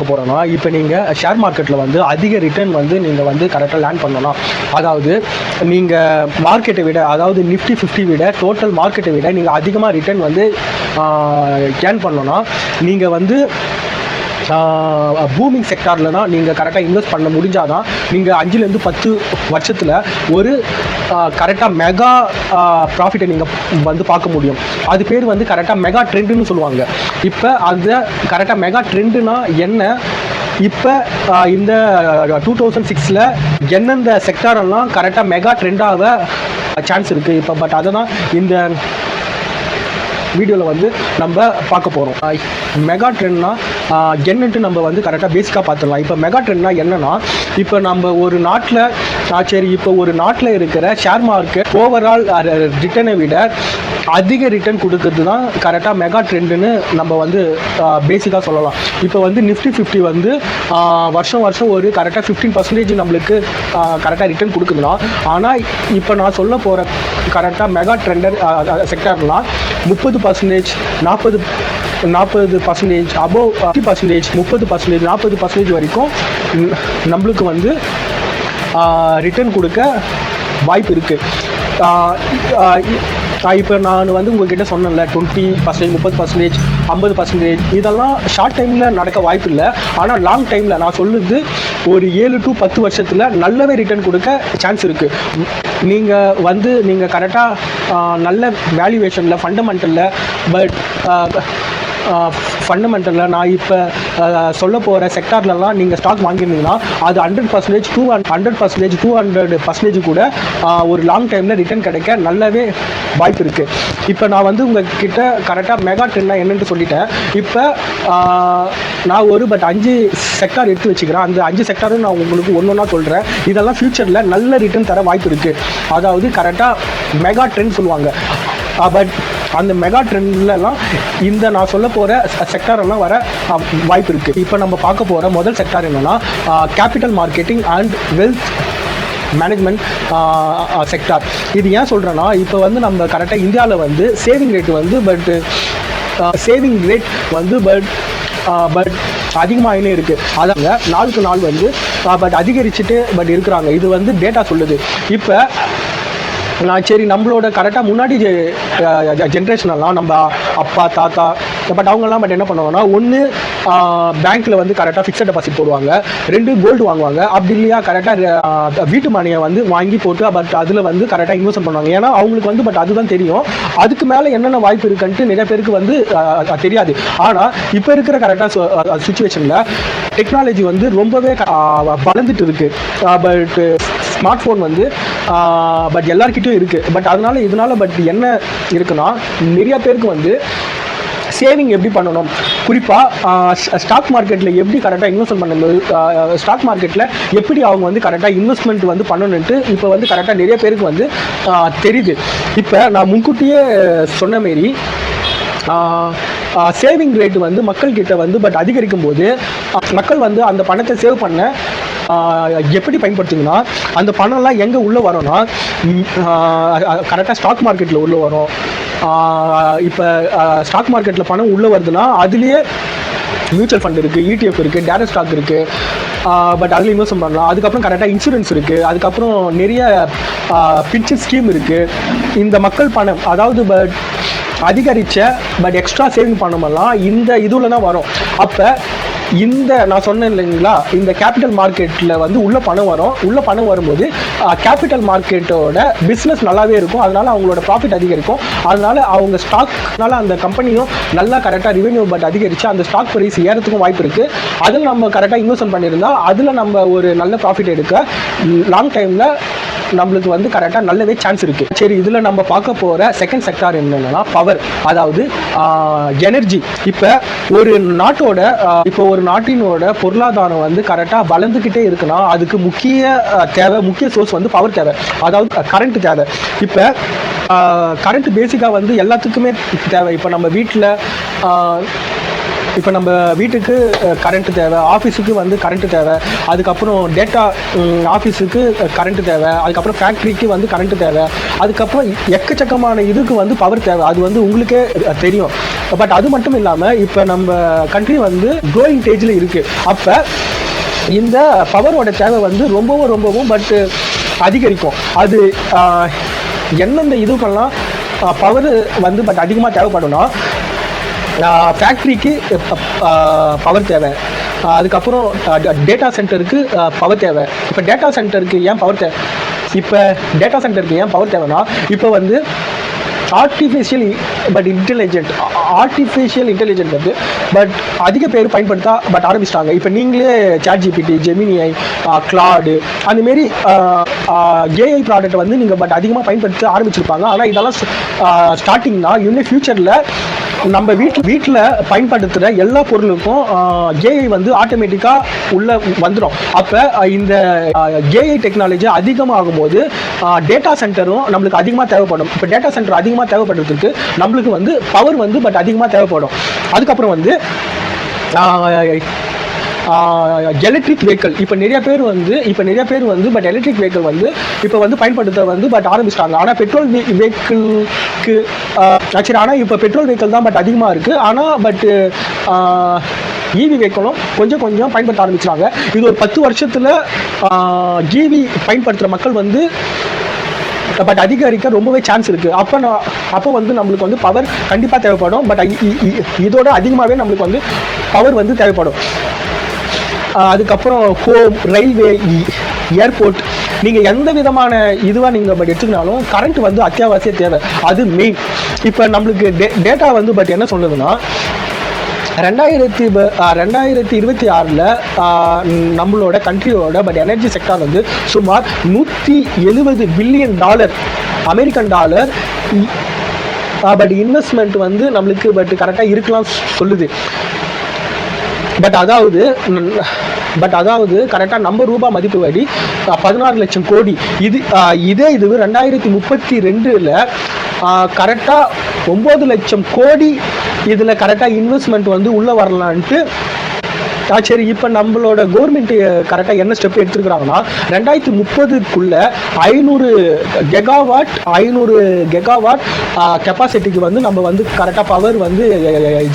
போகிறோன்னா இப்போ நீங்கள் ஷேர் மார்க்கெட்டில் வந்து அதிக ரிட்டர்ன் வந்து நீங்கள் வந்து கரெக்டாக லேண்ட் பண்ணணும். அதாவது நீங்கள் மார்க்கெட்டை விட, அதாவது நிஃப்டி 50 விட, டோட்டல் மார்க்கெட்டை விட நீங்கள் அதிகமாக ரிட்டர்ன் வந்து ஏர்ன் பண்ணணும்னா நீங்கள் வந்து பூமிங் செக்டாரில் தான் நீங்கள் கரெக்டாக இன்வெஸ்ட் பண்ண முடிஞ்சால் தான் நீங்கள் 5 to 10 வருஷத்தில் ஒரு கரெக்டாக மெகா ப்ராஃபிட்டை நீங்கள் வந்து பார்க்க முடியும். அது பேர் வந்து கரெக்டாக மெகா ட்ரெண்டுன்னு சொல்லுவாங்க. இப்போ அந்த கரெக்டாக மெகா ட்ரெண்டுனா என்ன, இப்போ இந்த 2006 எந்தெந்த செக்டாரெல்லாம் கரெக்டாக மெகா ட்ரெண்டாக சான்ஸ் இருக்குது இப்போ. பட் அதை தான் இந்த வீடியோவில் வந்து நம்ம பார்க்க போகிறோம். மெகா ட்ரெண்ட்னா என்னன்ட்டு நம்ம வந்து கரெக்டாக பேசிக்காக பார்த்துடலாம். இப்போ மெகா ட்ரெண்ட்னா என்னென்னா, இப்போ நம்ம ஒரு நாட்டில் சரி இப்போ ஒரு நாட்டில் இருக்கிற ஷேர் மார்க்கெட் ஓவரால் ரிட்டர்னை விட அதிக ரிட்டர்ன் கொடுக்கறது தான் கரெக்டாக மெகா ட்ரெண்டுன்னு நம்ம வந்து பேசிக்காக சொல்லலாம். இப்போ வந்து நிஃப்டி 50 வந்து வருஷம் ஒரு கரெக்டாக 15% நம்மளுக்கு கரெக்டாக ரிட்டர்ன் கொடுக்குதுன்னா, ஆனால் இப்போ நான் சொல்ல போகிற கரெக்டாக மெகா ட்ரெண்டர் செக்டார்லாம் 30%, 40% அபோவ் 50%, 30%, 40% வரைக்கும் நம்மளுக்கு வந்து ரிட்டர்ன் கொடுக்க வாய்ப்பு இருக்குது. இப்போ நான் வந்து உங்கள்கிட்ட சொன்னேன்ல 20%, 30%, 50% இதெல்லாம் ஷார்ட் டைமில் நடக்க வாய்ப்பு இல்லை. ஆனால் லாங் டைமில் நான் சொல்லுறது ஒரு 7 to 10 வருஷத்தில் நல்லாவே ரிட்டர்ன் கொடுக்க சான்ஸ் இருக்குது. நீங்கள் கரெக்டாக நல்ல வேல்யூவேஷனில் ஃபண்டமெண்டலில் ஃபண்டமெண்டலில் நான் இப்போ சொல்ல போகிற செக்டார்லலாம் நீங்கள் ஸ்டாக் வாங்கியிருந்தீங்கன்னா அது 100%, 200% கூட ஒரு லாங் டைமில் ரிட்டர்ன் கிடைக்க நல்லாவே வாய்ப்பு இருக்குது. இப்போ நான் வந்து உங்கள்கிட்ட கரெக்டாக மெகா ட்ரெண்ட்னா என்னென்னு சொல்லிட்டேன். இப்போ நான் ஒரு 5 செக்டார் எடுத்து வச்சுக்கிறேன். அந்த 5 செக்டாரும் நான் உங்களுக்கு ஒன்றா சொல்கிறேன். இதெல்லாம் ஃப்யூச்சரில் நல்ல ரிட்டர்ன் தர வாய்ப்பு இருக்குது. அதாவது கரெக்டாக மெகா ட்ரெண்ட் சொல்லுவாங்க. பட் அந்த மெகா ட்ரெண்ட்லலாம் இந்த நான் சொல்ல போகிற செக்டாரெல்லாம் வர வாய்ப்பு இருக்குது. இப்போ நம்ம பார்க்க போகிற முதல் செக்டார் என்னென்னா capital marketing and wealth management sector. இது ஏன் சொல்கிறேன்னா, இப்போ வந்து நம்ம கரெக்டாக இந்தியாவில் வந்து சேவிங் ரேட் வந்து பட் அதிகமாகினே இருக்குது. அதாங்க நாளுக்கு நாள் வந்து அதிகரிச்சுட்டு இருக்கிறாங்க. இது வந்து டேட்டா சொல்லுது. இப்போ சரி நம்மளோட கரெக்டாக முன்னாடி ஜென்ரேஷனெல்லாம் நம்ம அப்பா தாத்தா அவங்கெல்லாம் என்ன பண்ணுவாங்கன்னா, ஒன்று பேங்க்கில் வந்து கரெக்டாக ஃபிக்ஸட் டெபாசிட் போடுவாங்க, 2 கோல்டு வாங்குவாங்க. அப்படி இல்லையா கரெக்டாக வீட்டு மணியை வந்து வாங்கி போட்டு அதில் வந்து கரெக்டாக இன்வெஸ்ட் பண்ணுவாங்க. ஏன்னா அவங்களுக்கு வந்து அதுதான் தெரியும். அதுக்கு மேலே என்னென்ன வாய்ப்பு இருக்குன்ட்டு நிறைய பேருக்கு வந்து தெரியாது. ஆனால் இப்போ இருக்கிற கரெக்டாக சுச்சுவேஷனில் டெக்னாலஜி வந்து ரொம்பவே வளர்ந்துட்டு இருக்குது. ஸ்மார்ட் ஃபோன் வந்து எல்லாருக்கிட்டையும் இருக்குது. இதனால என்ன இருக்குன்னா, நிறைய பேருக்கு வந்து சேவிங் எப்படி பண்ணணும், குறிப்பாக ஸ்டாக் மார்க்கெட்டில் எப்படி கரெக்டாக இன்வெஸ்ட்மெண்ட் பண்ணணும், ஸ்டாக் மார்க்கெட்டில் எப்படி அவங்க வந்து கரெக்டாக இன்வெஸ்ட்மெண்ட் வந்து பண்ணணுன்ட்டு இப்போ வந்து கரெக்டாக நிறைய பேருக்கு வந்து தெரியுது. இப்போ நான் முன்கூட்டியே சொன்ன மாரி சேவிங் ரேட்டு வந்து மக்கள்கிட்ட வந்து அதிகரிக்கும் போது மக்கள் வந்து அந்த பணத்தை சேவ் பண்ண எப்படி பயன்படுத்துங்கன்னா, அந்த பணம்லாம் எங்கே உள்ளே வரோன்னா கரெக்டாக ஸ்டாக் மார்க்கெட்டில் உள்ளே வரும். இப்போ ஸ்டாக் மார்க்கெட்டில் பணம் உள்ளே வருதுன்னா அதுலேயே மியூச்சுவல் ஃபண்ட் இருக்குது, ETF இருக்குது, டேரக்ட் ஸ்டாக் இருக்குது. அதில் இன்வெஸ்ட் பண்ணலாம். அதுக்கப்புறம் கரெக்டாக இன்சூரன்ஸ் இருக்குது. அதுக்கப்புறம் நிறைய பென்ஷன் ஸ்கீம் இருக்குது. இந்த மக்கள் பணம் அதாவது அதிகரித்த எக்ஸ்ட்ரா சேவிங் பணமெல்லாம் இந்த இதில் தான் வரும். அப்போ நான் சொன்னேன் இல்லைங்களா, இந்த கேபிட்டல் மார்க்கெட்டில் வந்து உள்ள பணம் வரும்போது கேபிட்டல் மார்க்கெட்டோட பிஸ்னஸ் நல்லாவே இருக்கும். அதனால அவங்களோட ப்ராஃபிட் அதிகரிக்கும். அதனால அவங்க ஸ்டாக்னால அந்த கம்பெனியும் நல்லா கரெக்டாக ரெவென்யூ அதிகரித்து அந்த ஸ்டாக் ப்ரைஸ் ஏறத்துக்கும் வாய்ப்பு இருக்குது. அதில் நம்ம கரெக்டாக இன்வெஸ்ட் பண்ணியிருந்தால் அதில் நம்ம ஒரு நல்ல ப்ராஃபிட் எடுக்க லாங் டைமில் நம்மளுக்கு வந்து கரெக்டாக நல்லாவே சான்ஸ் இருக்குது. சரி, இதில் நம்ம பார்க்க போகிற செகண்ட் செக்டார் என்னென்னா பவர், அதாவது எனர்ஜி. இப்போ ஒரு நாட்டினோட பொருளாதாரம் வந்து கரெக்டாக வளர்ந்துக்கிட்டே இருக்குன்னா அதுக்கு முக்கிய சோர்ஸ் வந்து பவர் தேவை, அதாவது கரண்ட் தேவை. இப்போ கரண்ட் பேசிக்காக வந்து எல்லாத்துக்குமே தேவை. இப்போ நம்ம வீட்டில் இப்போ நம்ம வீட்டுக்கு கரண்ட் தேவை, ஆஃபீஸுக்கு வந்து கரண்ட் தேவை, அதுக்கப்புறம் டேட்டா ஆஃபீஸுக்கு கரண்ட் தேவை, அதுக்கப்புறம் ஃபேக்ட்ரிக்கு வந்து கரண்ட் தேவை, அதுக்கப்புறம் எக்கச்சக்கமான இதுக்கு வந்து பவர் தேவை. அது வந்து உங்களுக்கே தெரியும். பட் அது மட்டும் இல்லாமல் இப்போ நம்ம கண்ட்ரி வந்து க்ரோயிங் ஸ்டேஜில் இருக்குது. அப்போ இந்த பவரோட தேவை வந்து ரொம்பவும் பட் அதிகரிக்கும். அது எந்தெந்த இதுக்கெல்லாம் பவர் வந்து பட் அதிகமாக தேவைப்படும்னா, ஃபேக்ட்ரிக்கு பவர் தேவை, அதுக்கப்புறம் டேட்டா சென்டருக்கு பவர் தேவை. இப்போ டேட்டா சென்டருக்கு ஏன் பவர் தேவைன்னா, இப்போ வந்து ஆர்டிஃபிஷியல் இன்டெலிஜென்ட் வந்து பட் அதிக பேர் பயன்படுத்த ஆரம்பிச்சிட்டாங்க. இப்போ நீங்களே ChatGPT, ஜெமினிஐ, கிளாடு அந்தமாரி ஏஐ ப்ராடக்ட் வந்து நீங்கள் பட் அதிகமாக பயன்படுத்த ஆரம்பிச்சிருப்பாங்க. ஆனால் இதெல்லாம் ஸ்டார்டிங்னா இன்னும் ஃபியூச்சரில் நம்ம வீட்டில் பயன்படுத்துகிற எல்லா பொருளுக்கும் ஏஐ வந்து ஆட்டோமேட்டிக்காக உள்ளே வந்துடும். அப்போ இந்த ஏஐ டெக்னாலஜி அதிகமாகும் போது டேட்டா சென்டரும் நம்மளுக்கு அதிகமாக தேவைப்படும். இப்போ டேட்டா சென்டர் அதிகமாக தேவைப்படுறதுக்கு நம்மளுக்கு வந்து பவர் வந்து பட் அதிகமாக தேவைப்படும். அதுக்கப்புறம் வந்து எலக்ட்ரிக் வெஹிக்கிள் இப்போ நிறைய பேர் வந்து பட் எலக்ட்ரிக் வெஹிக்கிள் வந்து இப்போ வந்து பயன்படுத்த வந்து பட் ஆரம்பிச்சிட்டாங்க. ஆனால் பெட்ரோல் வெஹிக்கிளுக்கு சரி, ஆனால் இப்போ பெட்ரோல் வெஹிக்கிள் தான் பட் அதிகமாக இருக்குது. ஆனால் பட் ஈவி வெஹிக்கிளும் கொஞ்சம் பயன்படுத்த ஆரம்பிச்சிட்டாங்க. இது ஒரு 10 வருஷத்தில் ஈவி பயன்படுத்துகிற மக்கள் வந்து பட் அதிகரிக்க ரொம்பவே சான்ஸ் இருக்குது. அப்போ வந்து நம்மளுக்கு வந்து பவர் கண்டிப்பாக தேவைப்படும். பட் இதோட அதிகமாகவே நம்மளுக்கு வந்து பவர் வந்து தேவைப்படும். அதுக்கப்புறம் ஹோம், ரயில்வே, ஏர்போர்ட், நீங்கள் எந்த விதமான இதுவாக நீங்கள் பட் எடுத்துக்கினாலும் கரண்ட் வந்து அத்தியாவசிய தேவை. அது மெயின். இப்போ நம்மளுக்கு டேட்டா வந்து பட் என்ன சொல்லுதுன்னா, 2026 நம்மளோட கண்ட்ரியோட பட் எனர்ஜி செக்டார் வந்து சுமார் $170 billion American dollar but investment வந்து நம்மளுக்கு பட் கரெக்டாக இருக்கலாம் சொல்லுது. பட் அதாவது கரெக்டாக நம்ம ரூபா மதிப்பு வடி 16 லட்சம் கோடி. இது 2032 கரெக்டாக 9 லட்சம் கோடி இதில் கரெக்டாக இன்வெஸ்ட்மெண்ட் வந்து உள்ளே வரலான்ட்டு. சரி, இப்போ நம்மளோட கவர்மெண்ட் கரெக்டாக என்ன ஸ்டெப் எடுத்துருக்குறாங்கன்னா, 2030க்குள்ள 500 கெகாவாட் கெப்பாசிட்டிக்கு வந்து நம்ம வந்து கரெக்டாக பவர் வந்து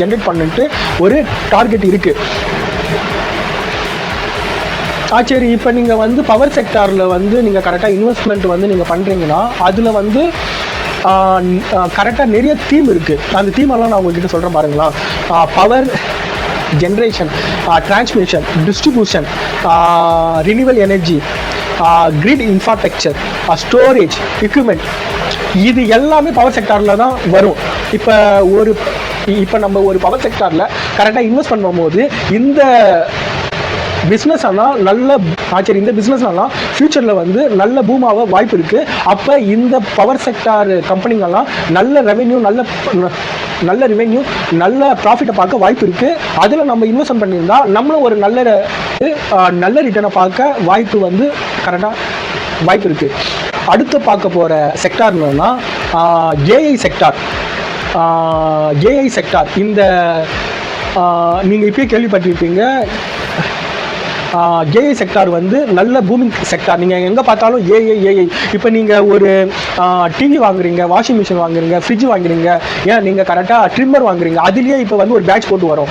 ஜென்ரேட் பண்ணிட்டு ஒரு டார்கெட் இருக்குது. சரி, இப்போ நீங்கள் வந்து பவர் செக்டாரில் வந்து நீங்கள் கரெக்டாக இன்வெஸ்ட்மெண்ட் வந்து நீங்கள் பண்ணுறீங்கன்னா அதில் வந்து கரெக்டாக நிறைய தீம் இருக்குது. அந்த தீமெல்லாம் நான் உங்கள்கிட்ட சொல்கிறேன் பாருங்களா. Power generation, transmission, distribution, renewal energy, grid infrastructure, storage, equipment, இது எல்லாமே பவர் செக்டாரில் தான் வரும். இப்போ நம்ம ஒரு பவர் செக்டாரில் கரெக்டாக இன்வெஸ்ட் பண்ணும்போது இந்த பிஸ்னஸ் ஆனால் இந்த பிஸ்னஸ் ஆனால் ஃபியூச்சரில் வந்து நல்ல பூமாக வாய்ப்பு இருக்குது. அப்போ இந்த பவர் செக்டார் கம்பெனிங்கெல்லாம் நல்ல ரெவென்யூ நல்ல ப்ராஃபிட்டை பார்க்க வாய்ப்பு இருக்குது. அதில் நம்ம இன்வெஸ்ட் பண்ணியிருந்தா நம்மளும் ஒரு நல்ல ரிட்டர்னை பார்க்க வாய்ப்பு வந்து கரெக்டாக வாய்ப்பு இருக்குது. அடுத்து பார்க்க போகிற செக்டார் என்னன்னா ஏஐ செக்டார். இந்த நீங்கள் இப்போயே கேள்விப்பட்டிருப்பீங்க. ஏஐ செக்டார் வந்து நல்ல பூமிங் செக்டார். நீங்கள் எங்கே பார்த்தாலும் ஏஐ. இப்போ நீங்கள் ஒரு டிவி வாங்குறீங்க, வாஷிங் மிஷின் வாங்குறீங்க, ஃப்ரிட்ஜ் வாங்குறீங்க, ஏன் நீங்கள் கரெக்டாக ட்ரிம்மர் வாங்குறீங்க, அதுலேயே இப்போ வந்து ஒரு பேட்ச் போட்டு வரும்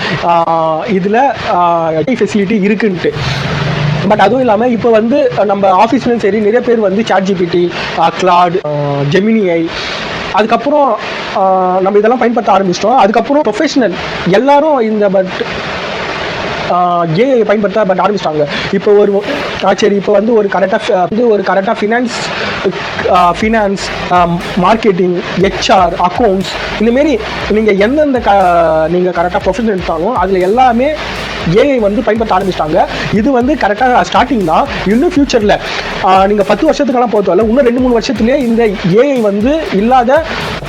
இதில் ஏஐ ஃபெசிலிட்டி இருக்குன்ட்டு. பட் அதுவும் இல்லாமல் இப்போ வந்து நம்ம ஆஃபீஸ்லையும் சரி நிறைய பேர் வந்து ChatGPT, கிளாட், ஜெமினிஐ, அதுக்கப்புறம் நம்ம இதெல்லாம் பயன்படுத்த ஆரம்பிச்சிட்டோம். அதுக்கப்புறம் ப்ரொஃபஷனல் எல்லாரும் இந்த ஏஐ பயன்படுத்த ஆரம்பிச்சிட்டாங்க. இப்போ இப்போ வந்து ஒரு கரெக்டாக ஃபினான்ஸ், மார்க்கெட்டிங், HR, அக்கௌண்ட்ஸ், இந்தமாரி நீங்கள் எந்தெந்த நீங்கள் கரெக்டாக ப்ரொஃபஷனல் எடுத்தாலும் அதில் எல்லாமே ஏஐ வந்து பயன்படுத்த ஆரம்பிச்சிட்டாங்க. இது வந்து கரெக்டாக ஸ்டார்டிங் தான். இன்னும் ஃபியூச்சரில் நீங்கள் 10 வருஷத்துக்கெல்லாம் போகிறதால இன்னும் 2-3 வருஷத்துலேயே இந்த ஏஐ வந்து இல்லாத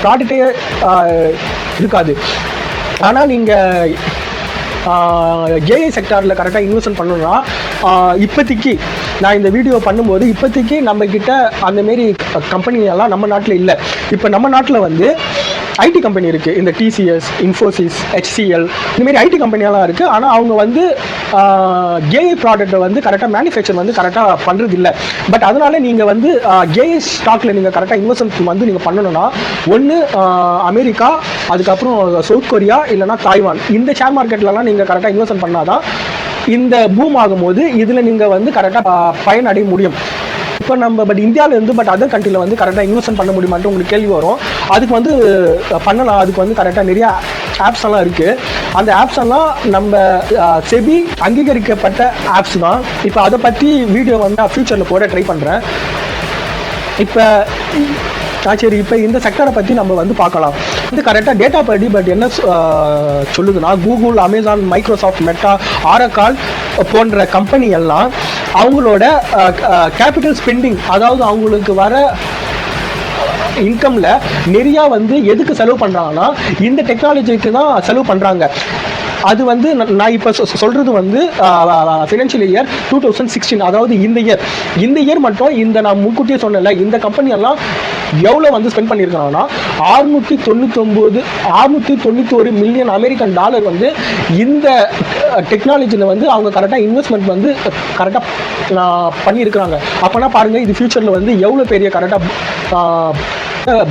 ப்ராடக்டே இருக்காது. ஆனால் நீங்கள் ஏஐ செக்டாரில் கரெக்டாக இன்வெஸ்ட் பண்ணணும்னா இப்போதைக்கு நான் இந்த வீடியோ பண்ணும்போது இப்போதைக்கு நம்மக்கிட்ட அந்தமாரி கம்பெனி எல்லாம் நம்ம நாட்டில் இல்லை. இப்போ நம்ம நாட்டில் வந்து ஐடி கம்பெனி இருக்குது, இந்த டிசிஎஸ், இன்ஃபோசிஸ், HCL இந்தமாரி ஐடி கம்பெனியெல்லாம் இருக்குது. ஆனால் அவங்க வந்து ஏஐ ப்ராடக்ட்டை வந்து கரெக்டாக மேனுஃபேக்சர் வந்து கரெக்டாக பண்ணுறது இல்லை. பட் அதனால நீங்கள் வந்து ஏஐ ஸ்டாக்கில் நீங்கள் கரெக்டாக இன்வெஸ்ட்மெண்ட் வந்து நீங்கள் பண்ணணும்னா ஒன்று அமெரிக்கா, அதுக்கப்புறம் சவுத் கொரியா, இல்லைனா தாய்வான், இந்த ஷேர் மார்க்கெட்லலாம் நீங்கள் கரெக்டாக இன்வெஸ்ட்மெண்ட் பண்ணாதான் இந்த பூம் ஆகும்போது இதில் நீங்கள் வந்து கரெக்டாக பயனடைய முடியும். இப்போ நம்ம பட் இந்தியாவில் இருந்து பட் அதர் கண்ட்ரியில் வந்து கரெக்டாக இன்வெஸ்ட்மெண்ட் பண்ண முடியுமான்ட்டு உங்களுக்கு கேள்வி வரும். அதுக்கு வந்து பண்ணலாம். அதுக்கு வந்து கரெக்டாக நிறையா ஆப்ஸ் எல்லாம் இருக்குது. அந்த ஆப்ஸ் எல்லாம் நம்ம செபி அங்கீகரிக்கப்பட்ட ஆப்ஸ் தான். இப்போ அதை பற்றி வீடியோ வந்து ஃபியூச்சரில் போட ட்ரை பண்ணுறேன். இப்போ சரி, இப்போ இந்த செக்டரை பற்றி நம்ம வந்து பார்க்கலாம். இது கரெக்டாக டேட்டா படி பட் என்ன சொல்லுதுன்னா, கூகுள், அமேசான், மைக்ரோசாஃப்ட், மெட்டா, ஆரக்கால் போன்ற கம்பெனி எல்லாம் அவங்களோட கேபிட்டல் ஸ்பெண்டிங், அதாவது அவங்களுக்கு வர இன்கம்ல நிறையா வந்து எதுக்கு செலவு பண்ணுறாங்கன்னா இந்த டெக்னாலஜிக்கு தான் செலவு பண்ணுறாங்க. அது வந்து நான் இப்போ சொல்கிறது வந்து ஃபினான்ஷியல் இயர் 2016, அதாவது இந்த இயர் மட்டும் இந்த நான் முன்கூட்டியே சொன்னேன்ல, இந்த கம்பெனியெல்லாம் எவ்வளோ வந்து ஸ்பெண்ட் பண்ணியிருக்காங்கன்னா $691 மில்லியன் அமெரிக்கன் டாலர் வந்து இந்த டெக்னாலஜியில் வந்து அவங்க கரெக்டாக இன்வெஸ்ட்மெண்ட் வந்து கரெக்டாக பண்ணியிருக்கிறாங்க. அப்போனா பாருங்கள் இது ஃப்யூச்சரில் வந்து எவ்வளோ பெரிய கரெக்டாக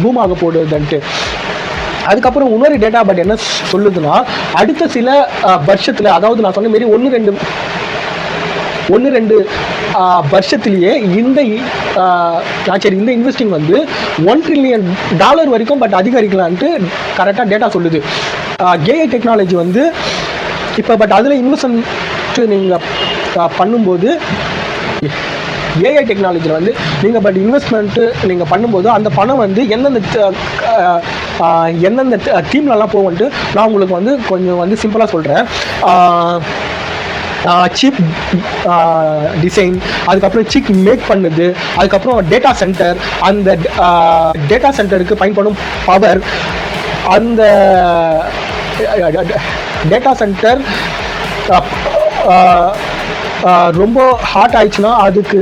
பூம் ஆக போடுதுன்ட்டு. அதுக்கப்புறம் இன்னொரு டேட்டா பட் என்ன சொல்லுதுன்னா, அடுத்த சில வருஷத்தில், அதாவது நான் சொன்ன மாரி ஒன்று ரெண்டு வருஷத்துலேயே இந்த இன்வெஸ்டிங் வந்து $1 trillion வரைக்கும் பட் அதிகரிக்கலான்ட்டு கரெக்டாக டேட்டா சொல்லுது. ஏஐ டெக்னாலஜி வந்து இப்போ பட் அதில் இன்வெஸ்ட்மெண்ட் நீங்கள் பண்ணும்போது ஏஐ டெக்னாலஜியில் வந்து நீங்கள் பட் இன்வெஸ்ட்மெண்ட்டு நீங்கள் பண்ணும்போது அந்த பணம் வந்து எந்தெந்த டீம்லலாம் போகும்ட்டு நான் உங்களுக்கு வந்து கொஞ்சம் வந்து சிம்பிளாக சொல்கிறேன். சிப் டிசைன், அதுக்கப்புறம் சிப் மேக் பண்ணுது, அதுக்கப்புறம் டேட்டா சென்டர், அந்த டேட்டா சென்டருக்கு பயன்படும் பவர், அந்த டேட்டா சென்டர் ரொம்ப ஹாட் ஆயிடுச்சுன்னா அதுக்கு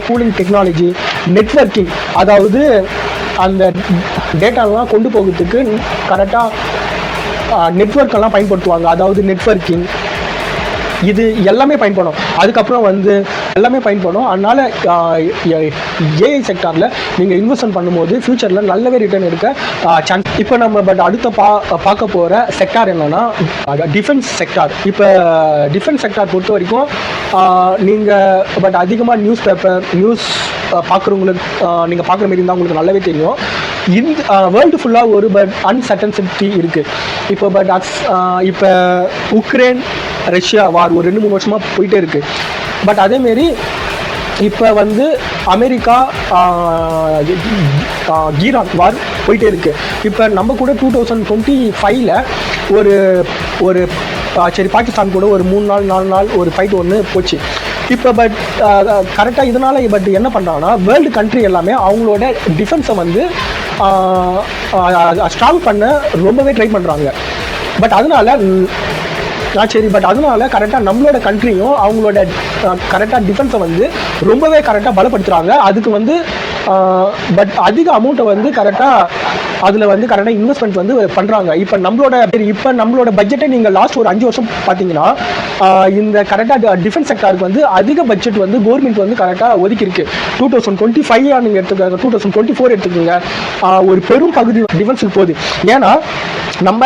கூலிங் டெக்னாலஜி, நெட்வொர்க்கிங், அதாவது அந்த டேட்டாலாம் கொண்டு போகிறதுக்கு கரெக்டாக நெட்வொர்க்கெல்லாம் பயன்படுத்துவாங்க. அதாவது நெட்வொர்க்கிங் இது எல்லாமே பயன்படும். அதுக்கப்புறம் வந்து எல்லாமே பயன்படும். அதனால் ஏஐ செக்டாரில் நீங்கள் இன்வெஸ்ட்மெண்ட் பண்ணும்போது ஃப்யூச்சரில் நல்லாவே ரிட்டர்ன் எடுக்க சான்ஸ். இப்போ நம்ம பட் அடுத்த பார்க்க போகிற செக்டார் என்னென்னா டிஃபென்ஸ் செக்டார். இப்போ டிஃபென்ஸ் செக்டார் பொறுத்த வரைக்கும் நீங்கள் பட் அதிகமாக நியூஸ் பார்க்குறவங்களுக்கு நீங்கள் பார்க்குற மாரி இருந்தால் உங்களுக்கு நல்லாவே தெரியும். இந்த வேர்ல்டு ஃபுல்லாக ஒரு பட் அன்சர்டன்சிட்டி இருக்குது. இப்போ உக்ரைன் ரஷ்யா வார் ஒரு 2-3 வருஷமாக போயிட்டே இருக்குது. பட் அதேமாரி இப்போ வந்து அமெரிக்கா ஈரான் வார் போயிட்டே இருக்குது. இப்போ நம்ம கூட 2025 ஒரு சரி பாகிஸ்தான் கூட ஒரு 3-4 நாள் ஒரு ஃபைட் ஒன்று போச்சு. இப்போ பட் கரெக்டாக இதனால் பட் என்ன பண்ணுறாங்கன்னா வேர்ல்டு கண்ட்ரி எல்லாமே அவங்களோட டிஃபென்ஸை வந்து ஸ்ட்ராங் பண்ண ரொம்பவே ட்ரை பண்ணுறாங்க. பட் அதனால கரெக்டாக நம்மளோட கண்ட்ரியும் அவங்களோட கரெக்டாக டிஃபென்ஸை வந்து ரொம்பவே கரெக்டாக பலப்படுத்துகிறாங்க. அதுக்கு வந்து பட் அதிக அமௌண்ட்டை வந்து கரெக்டாக அதில் வந்து கரெக்டாக இன்வெஸ்ட்மெண்ட் வந்து பண்ணுறாங்க. இப்போ நம்மளோட பட்ஜெட்டை நீங்கள் லாஸ்ட் ஒரு 5 வருஷம் பார்த்தீங்கன்னா இந்த கரெக்டாக டிஃபென்ஸ் செக்டாருக்கு வந்து அதிக பட்ஜெட் வந்து கவர்மெண்ட் வந்து கரெக்டாக ஒதுக்கியிருக்கு. 2025 நீங்கள் எடுத்துக்கோங்க, 2024 எடுத்துக்கோங்க, ஒரு பெரும் பகுதி டிஃபென்ஸுக்கு போகுது. ஏன்னா நம்ம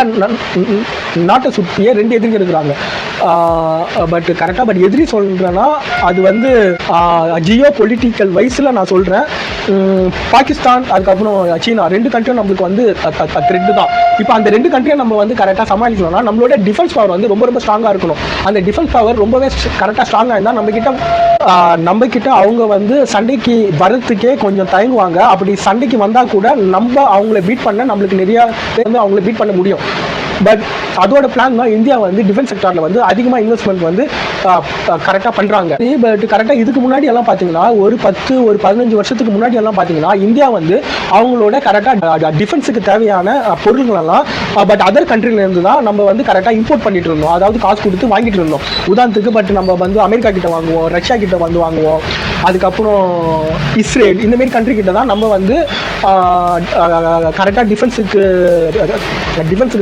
நாட்டை சுற்றியே 2 எதிரிகள் இருக்கிறாங்க. பட் கரெக்டாக பட் எதிரி சொல்கிறேன்னா அது வந்து ஜியோ பொலிட்டிக்கல் வைஸில் நான் சொல்கிறேன். பாகிஸ்தான், அதுக்கப்புறம் சீனா, 2 கண்ட்ரியும் நம்மளுக்கு வந்து த்ரெட்டு தான். இப்போ அந்த 2 கண்ட்ரியும் நம்ம வந்து கரெக்டாக சமாளிக்கணும்னா நம்மளோட டிஃபென்ஸ் பவர் வந்து ரொம்ப ரொம்ப ஸ்ட்ராங்காக இருக்கணும். அந்த டிஃபென்ஸ் பவர் ரொம்பவே கரெக்டாக ஸ்ட்ராங்காக இருந்தால் நம்மக்கிட்ட அவங்க வந்து சண்டைக்கு வரத்துக்கே கொஞ்சம் தயங்குவாங்க. அப்படி சண்டைக்கு வந்தால் கூட நம்ம அவங்கள பீட் பண்ண நம்மளுக்கு நிறையா வந்து அவங்கள பீட் பண்ண முடியும். பட் அதோட பிளான் தான் இந்தியா வந்து டிஃபென்ஸ் செக்டாரில் வந்து அதிகமாக இன்வெஸ்ட்மெண்ட் வந்து கரெக்டாக பண்ணுறாங்க. பட் கரெக்டாக இதுக்கு முன்னாடி எல்லாம் பார்த்தீங்கன்னா ஒரு 15 வருஷத்துக்கு முன்னாடி எல்லாம் பார்த்தீங்கன்னா இந்தியா வந்து அவங்களோட கரெக்டாக டிஃபென்ஸுக்கு தேவையான பொருள்களெல்லாம் பட் அதர் கண்ட்ரிலேருந்து தான் நம்ம வந்து கரெக்டாக இம்போர்ட் பண்ணிட்டு இருந்தோம், அதாவது காசு கொடுத்து வாங்கிட்டு இருந்தோம். உதாரணத்துக்கு பட் நம்ம வந்து அமெரிக்கா கிட்ட வாங்குவோம், ரஷ்யா கிட்ட வந்து வாங்குவோம், அதுக்கப்புறம் இஸ்ரேல் இந்தமாரி கண்ட்ரி கிட்ட தான் நம்ம வந்து கரெக்டாக டிஃபென்ஸுக்கு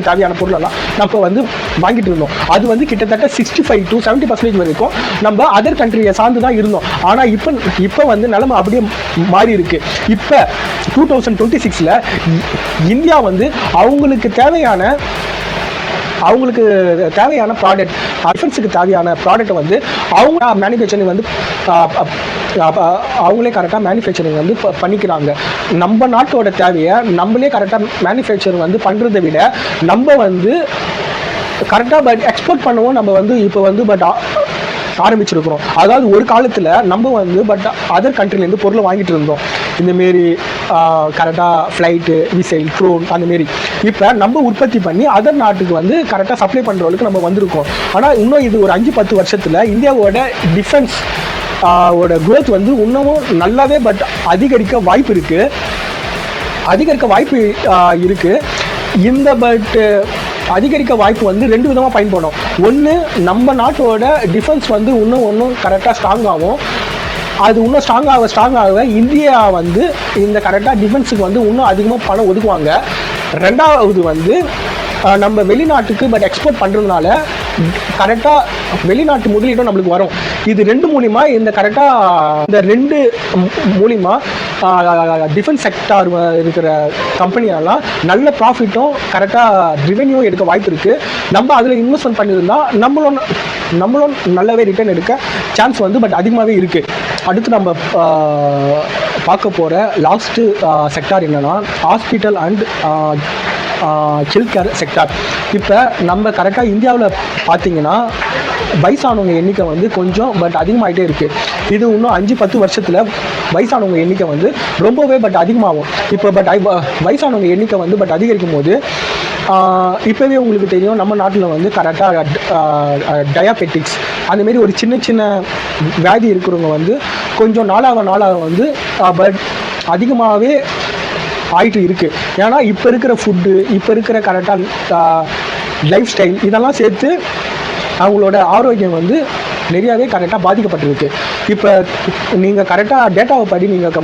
தேவையான பொருளெல்லாம் நம்ம வந்து வாங்கிட்டு இருந்தோம். அது வந்து கிட்டத்தட்ட 65 to 70% வரைக்கும் நம்ம அதர் கண்ட்ரியை சார்ந்து தான் இருந்தோம். ஆனால் இப்போ வந்து நிலைமை அப்படியே மாறி இருக்கு. இப்போ 2026ல் இந்தியா வந்து அவங்களுக்கு தேவையான ப்ராடக்ட், டிஃபென்ஸுக்கு தேவையான ப்ராடக்ட்டை வந்து அவங்க மேனுஃபேக்சரிங் வந்து அவங்களே கரெக்டாக மேனுஃபேக்சரிங் வந்து பண்ணிக்கிறாங்க. நம்ம நாட்டோட தேவையை நம்மளே கரெக்டாக மேனுஃபேக்சரிங் வந்து பண்ணுறதை விட நம்ம வந்து கரெக்டாக பட் எக்ஸ்போர்ட் பண்ணுவோம். நம்ம வந்து இப்போ வந்து பட் ஆரம்பிச்சிருக்கிறோம். அதாவது ஒரு காலத்தில் நம்ம வந்து பட் அதர் கண்ட்ரிலேருந்து பொருளை வாங்கிட்டு இருந்தோம், இந்தமாரி கரெக்டாக ஃப்ளைட்டு, மிசைல், ட்ரோன் அந்தமாரி. இப்போ நம்ம உற்பத்தி பண்ணி அதர் நாட்டுக்கு வந்து கரெக்டாக சப்ளை பண்ணுறவளுக்கு நம்ம வந்திருக்கோம். ஆனால் இன்னும் இது ஒரு 5-10 வருஷத்தில் இந்தியாவோட டிஃபென்ஸ் ஓட குரோத் வந்து இன்னமும் நல்லாவே பட் அதிகரிக்க வாய்ப்பு இருக்குது. இந்த பட் அதிகரிக்க வாய்ப்பு வந்து 2 விதமாக பயன்படும். ஒன்று, நம்ம நாட்டோட டிஃபென்ஸ் வந்து இன்னும் கரெக்டாக ஸ்ட்ராங் ஆகும். அது இன்னும் ஸ்ட்ராங் ஆக இந்தியா வந்து இந்த கரெக்டாக டிஃபென்ஸுக்கு வந்து இன்னும் அதிகமாக பணம் ஒதுக்குவாங்க. ரெண்டாவது வந்து நம்ம வெளிநாட்டுக்கு பட் எக்ஸ்போர்ட் பண்ணுறதுனால கரெக்டாக வெளிநாட்டு முதலீடும் நம்மளுக்கு வரும். இது 2 மூலிமா இந்த 2 மூலிமா டிஃபென்ஸ் செக்டார் இருக்கிற கம்பெனியெல்லாம் நல்ல ப்ராஃபிட்டும் கரெக்டாக ரெவென்யூ எடுக்க வாய்ப்பு இருக்குது. நம்ம அதில் இன்வெஸ்ட்மெண்ட் பண்ணியிருந்தால் நம்மளும் நல்லாவே ரிட்டர்ன் எடுக்க சான்ஸ் வந்து பட் அதிகமாகவே இருக்குது. அடுத்து நம்ம பார்க்க போகிற லாஸ்ட்டு செக்டார் என்னென்னா hospital and health care sector. இப்போ நம்ம கரெக்டாக இந்தியாவில் பார்த்தீங்கன்னா வயசானவங்க எண்ணிக்கை வந்து கொஞ்சம் பட் அதிகமாகிட்டே இருக்குது. இது இன்னும் 5-10 வருஷத்தில் வயசானவங்க எண்ணிக்கை வந்து ரொம்பவே பட் அதிகமாகும். இப்போ பட் வயசானவங்க எண்ணிக்கை வந்து பட் அதிகரிக்கும் போது இப்போவே உங்களுக்கு தெரியும் நம்ம நாட்டில் வந்து கரெக்டாக டயாபெட்டிக்ஸ் அந்தமாரி ஒரு சின்ன வியாதி இருக்கிறவங்க வந்து கொஞ்சம் நாளாக வந்து பட் அதிகமாகவே ஆகிட்டு இருக்குது. ஏன்னா இப்போ இருக்கிற ஃபுட்டு, இப்போ இருக்கிற கரெக்டாக லைஃப் ஸ்டைல் இதெல்லாம் சேர்த்து அவங்களோட ஆரோக்கியம் வந்து நிறையாவே கரெக்டாக பாதிக்கப்பட்டிருக்கு. இப்போ நீங்கள் கரெக்டாக டேட்டாவை படி நீங்கள்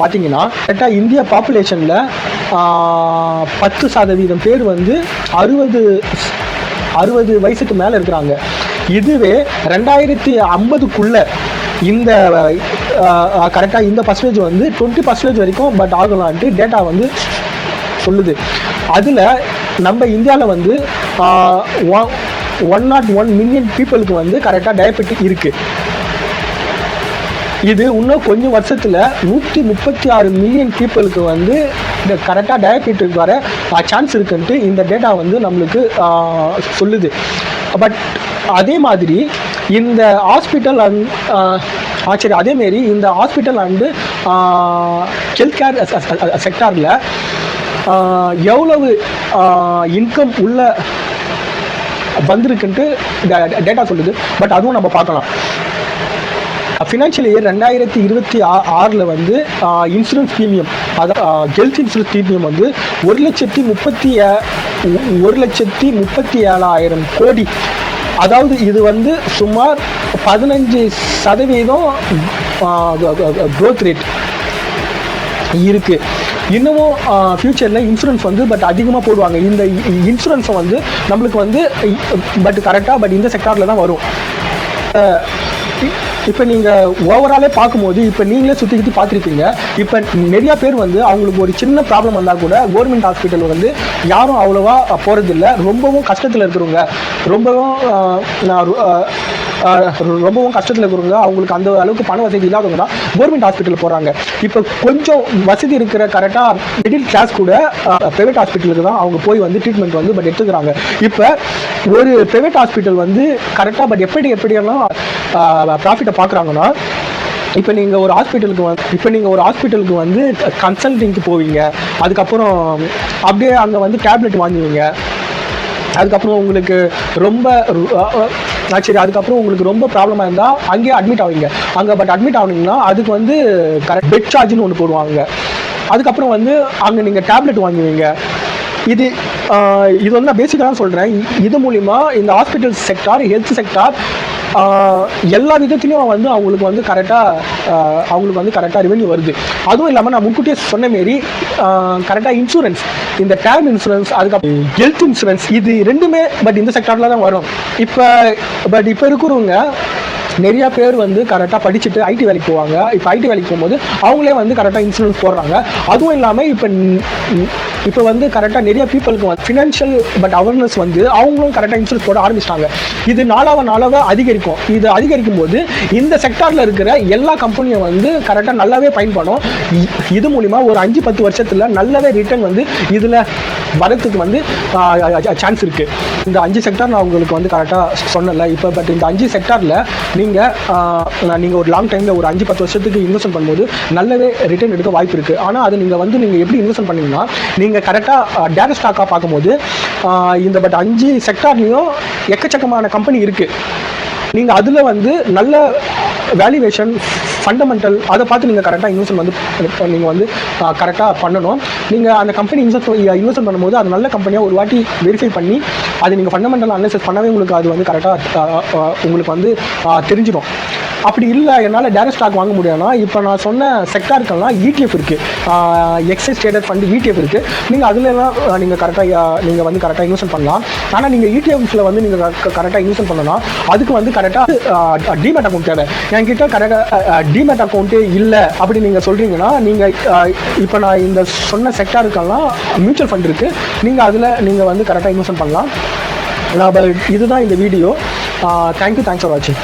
பார்த்தீங்கன்னா கரெக்டாக இந்தியா பாப்புலேஷனில் 10% பேர் வந்து 60 வயசுக்கு மேலே இருக்கிறாங்க. இதுவே 2050க்குள்ளே இந்த கரெக்டாக இந்த பர்சன்டேஜ் வந்து 20% வரைக்கும் பட் ஆகலான்ட்டு டேட்டா வந்து சொல்லுது. அதில் நம்ம இந்தியாவில் வந்து 101 மில்லியன் பீப்புளுக்கு வந்து கரெக்டாக டயபெட்டிக் இருக்குது. இது இன்னும் கொஞ்சம் வருஷத்தில் 136 மில்லியன் பீப்புளுக்கு வந்து இந்த கரெக்டாக டயபெட்டிக் வர சான்ஸ் இருக்குன்ட்டு இந்த டேட்டா வந்து நம்மளுக்கு சொல்லுது. பட் அதே மாதிரி இந்த ஹாஸ்பிட்டல் அதேமாரி இந்த ஹாஸ்பிட்டல் அண்டு ஹெல்த் கேர் செக்டாரில் எவ்வளவு இன்கம் உள்ள வந்திருக்குன்ட்டு டேட்டா சொல்லுது. பட் அதுவும் நம்ம பார்க்கலாம். ஃபினான்ஷியல் இயர் 2026 வந்து இன்சூரன்ஸ் ப்ரீமியம், அதாவது ஹெல்த் இன்சூரன்ஸ் ப்ரீமியம் வந்து 1,37,000 கோடி. அதாவது இது வந்து சுமார் 15% க்ரோத் ரேட் இருக்குது. இன்னமும் ஃப்யூச்சரில் இன்சூரன்ஸ் வந்து பட் அதிகமாக போடுவாங்க. இந்த இன்சூரன்ஸை வந்து நம்மளுக்கு வந்து பட் கரெக்டாக பட் இந்த செக்டாரில் தான் வரும். இப்போ நீங்கள் ஓவராலே பார்க்கும்போது இப்போ நீங்களே சுற்றி பார்த்துருப்பீங்க. இப்போ நிறையா பேர் வந்து அவங்களுக்கு ஒரு சின்ன ப்ராப்ளம் வந்தால் கூட கவர்மெண்ட் ஹாஸ்பிட்டல் வந்து யாரும் அவ்வளோவா போகிறதில்ல. ரொம்பவும் கஷ்டத்தில் இருக்கிறவங்க, ரொம்பவும் கஷ்டத்தில் இருக்கிறவங்க, அவங்களுக்கு அந்த அளவுக்கு பண வசதி இல்லாதவங்க தான் கவர்மெண்ட் ஹாஸ்பிட்டல் போகிறாங்க. இப்போ கொஞ்சம் வசதி இருக்கிற கரெக்டாக மிடில் கிளாஸ் கூட ப்ரைவேட் ஹாஸ்பிட்டலுக்கு தான் அவங்க போய் வந்து ட்ரீட்மெண்ட் வந்து பட் எடுத்துக்கிறாங்க. இப்போ ஒரு ப்ரைவேட் ஹாஸ்பிட்டல் வந்து கரெக்டாக பட் எப்படியெல்லாம் ப்ராஃபிட்டை பார்க்குறாங்கன்னா, இப்போ நீங்கள் ஒரு ஹாஸ்பிட்டலுக்கு வந்து கன்சல்டிங்க்கு போவீங்க, அதுக்கப்புறம் அப்படியே அங்கே வந்து டேப்லெட் வாங்குவீங்க, அதுக்கப்புறம் உங்களுக்கு ரொம்ப சரி, அதுக்கப்புறம் உங்களுக்கு ரொம்ப ப்ராப்ளமாக இருந்தால் அங்கேயே அட்மிட் ஆவீங்க. அங்கே பட் அட்மிட் ஆகுனீங்கன்னா அதுக்கு வந்து கரெக்ட் பெட் சார்ஜ்னு ஒன்று போடுவாங்க. அதுக்கப்புறம் வந்து அங்கே நீங்கள் டேப்லெட் வாங்குவீங்க. இது வந்து நான் பேசிக்காக சொல்கிறேன். இது மூலிமா இந்த ஹாஸ்பிட்டல் செக்டார், ஹெல்த் செக்டார் எல்லா விதத்துலையும் வந்து அவங்களுக்கு வந்து கரெக்டாக ரெவென்யூ வருது. அதுவும் இல்லாமல் நான் முன்கூட்டியே சொன்ன மாரி கரெக்டாக இன்சூரன்ஸ், இந்த டேர்ம் இன்சூரன்ஸ், அதுக்கப்புறம் ஹெல்த் இன்சூரன்ஸ், இது ரெண்டுமே பட் இந்த செக்டாரில் தான் வரும். இப்போ இருக்கிறவங்க நிறையா பேர் வந்து கரெக்டாக படிச்சுட்டு ஐடி வேலைக்கு போவாங்க. இப்போ ஐடி வேலைக்கு போகும்போது அவங்களே வந்து கரெக்டாக இன்சூரன்ஸ் போடுறாங்க. அதுவும் இல்லாமல் இப்போ வந்து கரெக்டாக நிறைய பீப்புளுக்கு வந்து ஃபினான்ஷியல் பட் அவேர்னஸ் வந்து அவங்களும் கரெக்டாக இன்சூரன்ஸ் போட ஆரம்பிச்சிட்டாங்க. இது நாளாக அதிகரிக்கும். இது அதிகரிக்கும் போது இந்த செக்டாரில் இருக்கிற எல்லா கம்பெனியும் வந்து கரெக்டாக நல்லாவே பயன்படும். இது மூலிமா ஒரு 5-10 வருஷத்தில் நல்லாவே ரிட்டர்ன் வந்து இதில் வரத்துக்கு வந்து சான்ஸ் இருக்குது. இந்த 5 செக்டார் நான் உங்களுக்கு வந்து கரெக்டாக சொன்னல. இப்போ பட் இந்த 5 செக்டாரில் நீங்கள் ஒரு லாங் டைமில் ஒரு 5-10 வருஷத்துக்கு இன்வெஸ்ட் பண்ணும்போது நல்லாவே ரிட்டர்ன் எடுக்க வாய்ப்பு இருக்குது. ஆனால் அது நீங்கள் எப்படி இன்வெஸ்ட் பண்ணீங்கன்னா, நீங்கள் கரெக்டாக டேரக்ட் ஸ்டாக்காக பார்க்கும்போது இந்த பட் 5 செக்டார்லேயும் எக்கச்சக்கமான கம்பெனி இருக்குது. நீங்கள் அதில் வந்து நல்ல வேல்யூவேஷன், ஃபண்டமெண்டல் அதை பார்த்து நீங்கள் கரெக்டாக இன்வெஸ்ட் வந்து நீங்கள் வந்து கரெக்டாக பண்ணணும். நீங்கள் அந்த கம்பெனி இன்வெஸ்ட் பண்ணும்போது அது நல்ல கம்பெனியாக ஒரு வாட்டி வெரிஃபை பண்ணி அது நீங்கள் ஃபண்டமெண்டல் அனலைசிஸ் பண்ணவே உங்களுக்கு அது வந்து கரெக்டாக உங்களுக்கு வந்து தெரிஞ்சிடும். அப்படி இல்லை என்னால் டேரக்ட் ஸ்டாக் வாங்க முடியாதுன்னா இப்போ நான் சொன்ன செக்டாருக்கெல்லாம் ETF இருக்குது, எக்ஸைஸ் ட்ரேடட் ஃபண்டு ETF இருக்குது. நீங்கள் அதுலலாம் நீங்கள் வந்து கரெக்டாக இன்வெஸ்ட் பண்ணலாம். ஆனால் நீங்கள் ETFஸில் வந்து நீங்கள் கரெக்டாக இன்வெஸ்ட் பண்ணணும்னா அதுக்கு வந்து கரெக்டாக டிமேட் அக்கௌண்ட் தேவை. என்கிட்ட கரெக்டாக டிமேட் அக்கௌண்ட்டே இல்லை அப்படி நீங்கள் சொல்கிறீங்கன்னா, நீங்கள் இப்போ நான் இந்த சொன்ன செக்டாருக்கெல்லாம் மியூச்சுவல் ஃபண்ட் இருக்குது. நீங்கள் அதில் நீங்கள் வந்து கரெக்டாக இன்வெஸ்ட் பண்ணலாம். இதுதான் இந்த வீடியோ. தேங்க்யூ, தேங்க்ஸ் ஃபார் வாட்சிங்.